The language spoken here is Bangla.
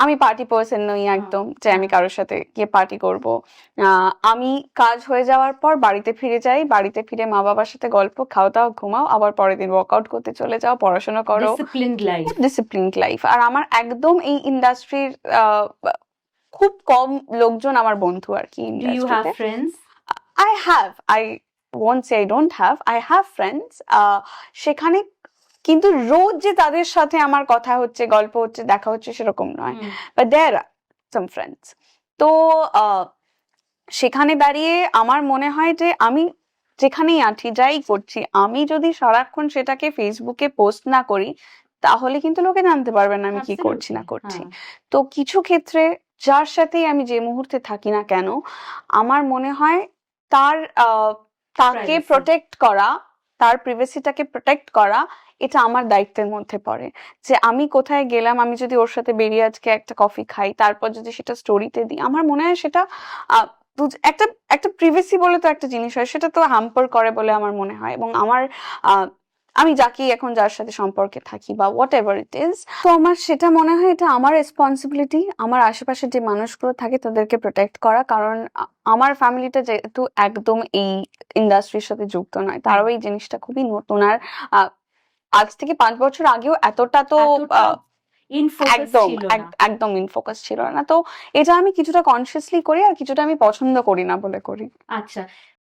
আমি পার্টি পার্সন নই একদম, যে আমি কারোর সাথে গিয়ে পার্টি করব। আমি কাজ হয়ে যাওয়ার পর বাড়িতে ফিরে যাই, বাড়িতে ফিরে মা বাবার সাথে গল্প, খাওয়া দাওয়া, ঘুমাও, আবার পরের দিন ওয়ার্কআউট করতে চলে যাও, পড়াশোনা করো। Disciplined life. Disciplined life. আর আমার একদম এই ইন্ডাস্ট্রির খুব কম লোকজন আমার বন্ধু আর কি ডু ইউ হ্যাভ ইন্ডাস্ট্রিতে। Friends? I won't say I don't have. I have friends. সেখানে কিন্তু রোজ যে তাদের সাথে আমার কথা হচ্ছে, গল্প হচ্ছে, দেখা হচ্ছে সেরকম নয়। But there are some friends. তো সেখানে দাঁড়িয়ে আমার মনে হয় যে আমি যেখানেই আছি, যাই করছি, আমি যদি সারাক্ষণ সেটাকে ফেসবুকে পোস্ট না করি, তাহলে কিন্তু লোকে জানতে পারবে না আমি কি করছি না করছি। তো কিছু ক্ষেত্রে যার সাথেই আমি যে মুহূর্তে থাকি না কেন, আমার মনে হয় তাকে প্রোটেক্ট করা, তার প্রিভেসিটাকে প্রোটেক্ট করা, এটা আমার দায়িত্বের মধ্যে পড়ে। যে আমি কোথায় গেলাম, আমি যদি ওর সাথে বেরিয়ে আজকে একটা কফি খাই, তারপর যদি সেটা স্টোরিতে দিই, আমার মনে হয় সেটা একটা একটা প্রিভেসি বলে তো একটা জিনিস হয়, সেটা তো হ্যাম্পার করে বলে আমার মনে হয়। এবং আমার আমি এখন যার সাথে সম্পর্কে থাকি বা হোয়াট এভার ইট ইজ, তো আমার সেটা মনে হয় এটা আমার রেসপন্সিবিলিটি, আমার আশেপাশে যে মানুষগুলো থাকে তাদেরকে প্রোটেক্ট করা। কারণ আমার ফ্যামিলিটা যেহেতু একদম এই ইন্ডাস্ট্রির সাথে যুক্ত নয়, তারাও এই জিনিসটা খুবই নতুন। আর আজ থেকে 5 বছর আগেও এতটা তো একদম ইনফোকাস ছিল না। তো এটা আমি কিছুটা কনসিয়াসলি করি, আর কিছুটা আমি পছন্দ করি না বলে করি। আচ্ছা,